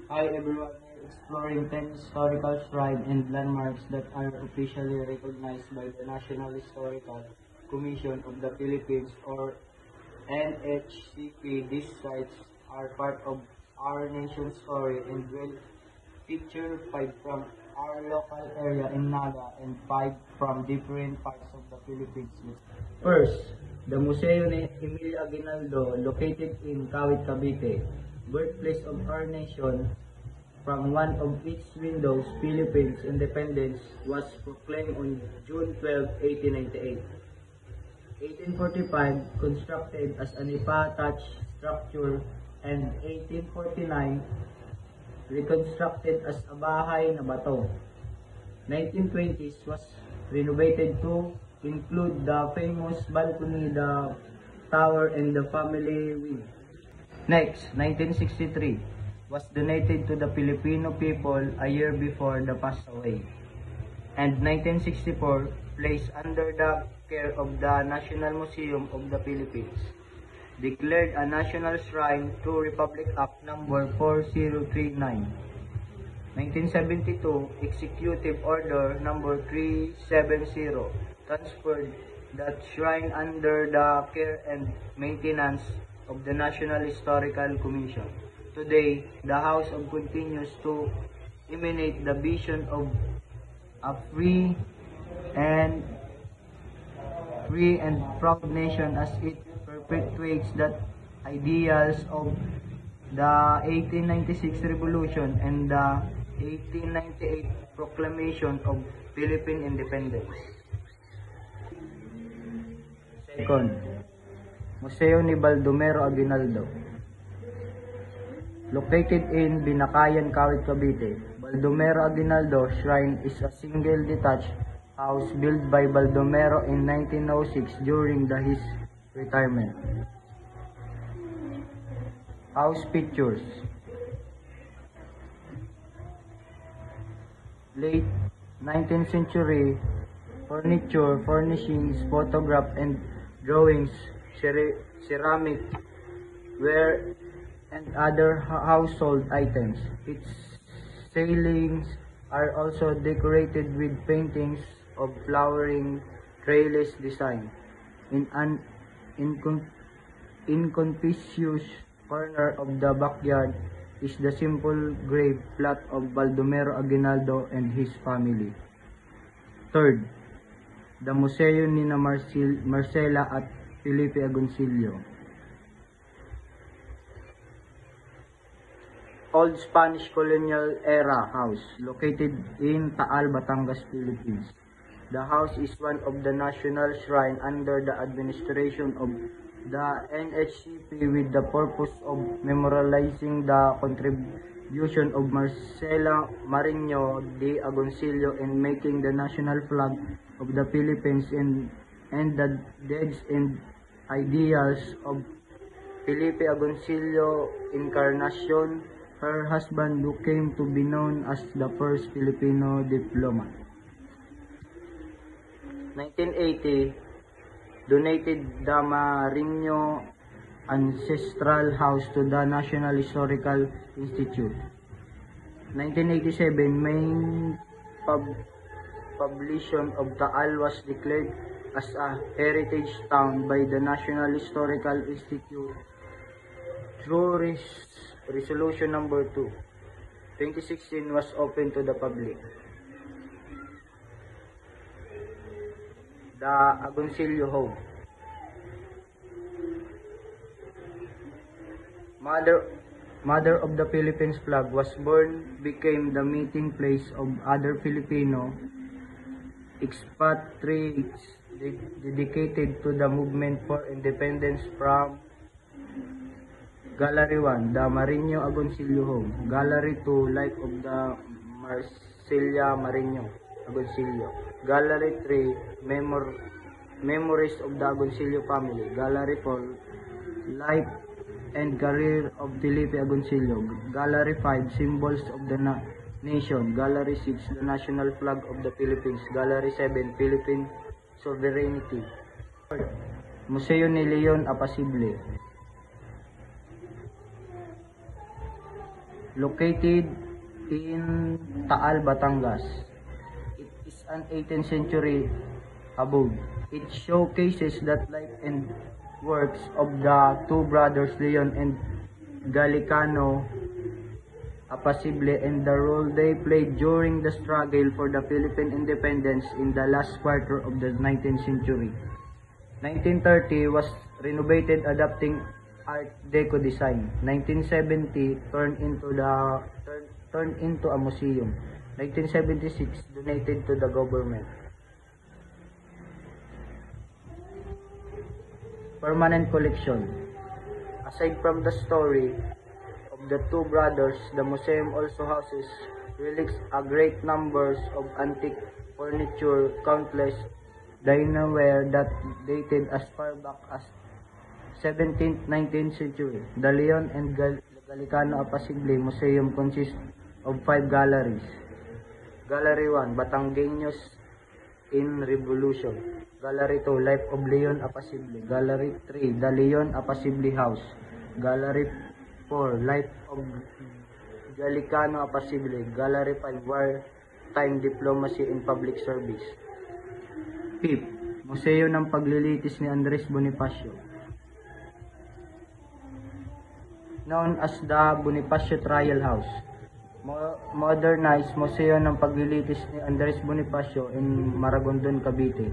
Hi everyone, we're exploring 10 historical shrines and landmarks that are officially recognized by the National Historical Commission of the Philippines or NHCP. These sites are part of our nation's story and will feature 5 from our local area in Naga and 5 from different parts of the Philippines. First, the Museo ni Emilio Aguinaldo located in Kawit, Cavite, birthplace of our nation. From one of its windows, Philippines' independence was proclaimed on June 12, 1898. 1845, constructed as an ipa-attached structure, and 1849, reconstructed as a bahay na bato. 1920s was renovated to include the famous balcony, the tower, and the family wing. Next, 1963 was donated to the Filipino people a year before the passed away. And 1964 placed under the care of the National Museum of the Philippines. Declared a national shrine through Republic Act number 4039. 1972 Executive Order number 370 transferred that shrine under the care and maintenance of the National Historical Commission. Today, the house continues to emanate the vision of a free and proud nation as it perpetuates the ideals of the 1896 Revolution and the 1898 Proclamation of Philippine Independence. Second, Museo ni Baldomero Aguinaldo. Located in Binakayan, Kawit, Cavite, Baldomero Aguinaldo Shrine is a single detached house built by Baldomero in 1906 during his retirement. House pictures. Late 19th century furniture, furnishings, photograph and drawings, ceramic, ware, and other household items. Its ceilings are also decorated with paintings of flowering trellis design. In an inconspicuous corner of the backyard is the simple grave plot of Baldomero Aguinaldo and his family. Third, the Museo ni Marcela at Felipe Agoncillo. Old Spanish colonial era house located in Taal, Batangas, Philippines. The house is one of the national shrine under the administration of the NHCP with the purpose of memorializing the contribution of Marcela Mariño de Agoncillo in making the national flag of the Philippines and the deeds and ideals of Felipe Agoncillo Encarnacion, her husband, who came to be known as the first Filipino diplomat. 1980, donated the Mariño Ancestral House to the National Historical Institute. 1987, main publication of Taal was declared as a heritage town by the National Historical Institute through Resolution number 2. 2016 was open to the public. The Agoncillo Home. Mother of the Philippines flag was born, became the meeting place of other Filipino expatriates dedicated to the movement for independence from Gallery 1, the Mariño Agoncillo Home. Gallery 2, Life of the Marcela Mariño Agoncillo. Gallery 3, Memories of the Agoncillo Family. Gallery 4, Life and Career of Felipe Agoncillo. Gallery 5, Symbols of the Nation. Gallery 6, the National Flag of the Philippines. Gallery 7, Philippine Sovereignty. Museo ni Leon Apacible. located in Taal, Batangas. It is an 18th century abode. It showcases that life and works of the two brothers Leon and Galicano Apacible and the role they played during the struggle for the Philippine independence in the last quarter of the 19th century. 1930 was renovated adopting Art Deco design. 1970 turned into a museum. 1976 donated to the government. Permanent collection. Aside from the story of the two brothers, the museum also houses relics, a great numbers of antique furniture, countless dinnerware that dated as far back as 17th, 19th century. The Leon and Galicano Apacible Museum consists of 5 galleries. Gallery 1, Batangueños in Revolution. Gallery 2, Life of Leon Apacible. Gallery 3, The Leon Apacible House. Gallery 4, Life of Galicano Apacible. Gallery 5, Wartime Diplomacy in Public Service. 5th, Museo ng Paglilitis ni Andres Bonifacio. Known as the Bonifacio Trial House. Modernized museo ng paglilitis ni Andres Bonifacio in Maragondon, Cavite.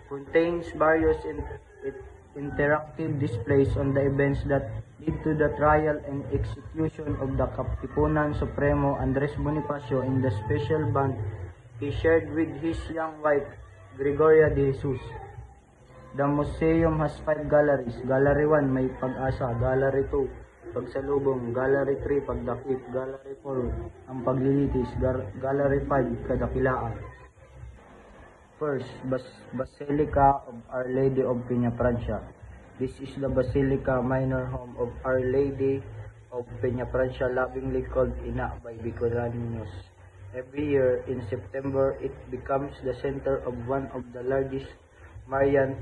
Contains various interactive displays on the events that lead to the trial and execution of the Katipunan Supremo Andres Bonifacio in the special bond he shared with his young wife, Gregoria de Jesus. The museum has 5 galleries. Gallery 1, May Pag-asa. Gallery 2, Pagsalubong. Gallery 3, Pagdakip. Gallery 4, Ang Paglilitis. Gallery 5, Kadakilaan. First, Basilica of Our Lady of Peñafrancia. This is the Basilica Minor Home of Our Lady of Peñafrancia, lovingly called Ina by Bicolanos. Every year in September, it becomes the center of one of the largest Marian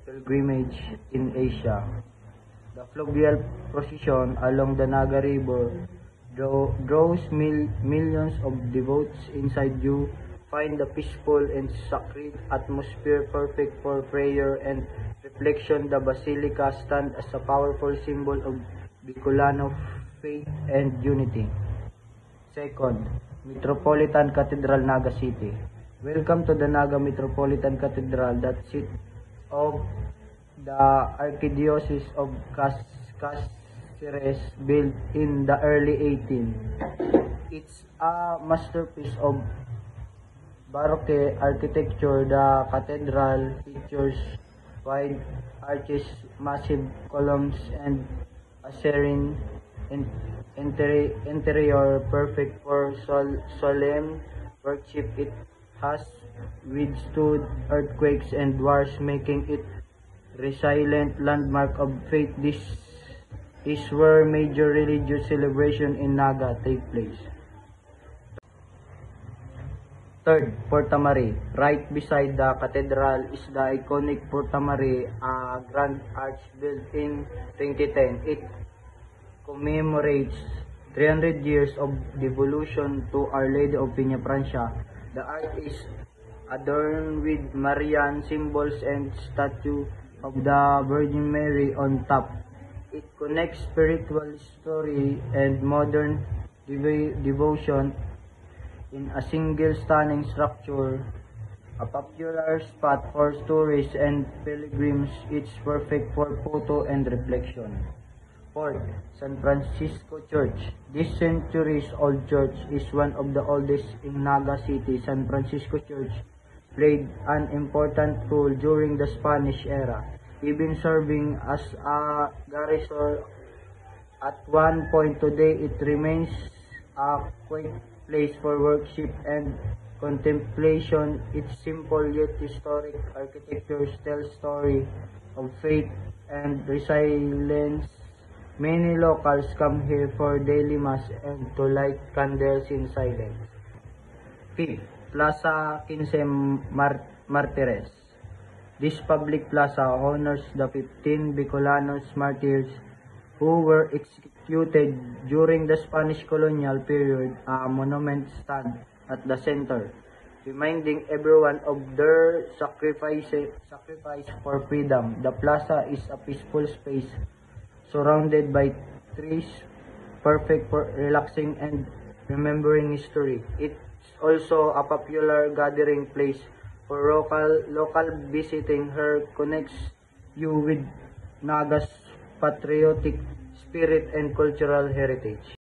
pilgrimage in Asia. The fluvial procession along the Naga River draws millions of devotees inside. You find the peaceful and sacred atmosphere perfect for prayer and reflection. The Basilica stands as a powerful symbol of Bicolano faith and unity. Second, Metropolitan Cathedral, Naga City. Welcome to the Naga Metropolitan Cathedral, that seat of the Archdiocese of Cáceres, built in the early 18th. It's a masterpiece of Baroque architecture. The cathedral features wide arches, massive columns, and a serene interior perfect for solemn worship. It has withstood earthquakes and wars, making it resilient landmark of faith. This is where major religious celebration in Naga take place. Third, Porta Mare. Right beside the cathedral is the iconic Porta Mare, a grand arch built in 2010. It commemorates 300 years of devotion to Our Lady of Peñafrancia. The arch is adorned with Marian symbols and statue of the Virgin Mary on top. It connects spiritual history and modern devotion in a single stunning structure. A popular spot for tourists and pilgrims, it's perfect for photo and reflection. Fourth, San Francisco Church. This centuries-old church is one of the oldest in Naga City. San Francisco Church played an important role during the Spanish era, even serving as a garrison at one point. Today, it remains a quiet place for worship and contemplation. Its simple yet historic architecture tells story of faith and resilience. Many locals come here for daily mass and to light candles in silence. Fifth, Plaza 15 Martires. This public plaza honors the 15 Bicolanos martyrs who were executed during the Spanish colonial period. A monument stands at the center, reminding everyone of their sacrifice for freedom. The plaza is a peaceful space surrounded by trees, perfect for relaxing and remembering history. It's also a popular gathering place for local visiting. Her connects you with Naga's patriotic spirit and cultural heritage.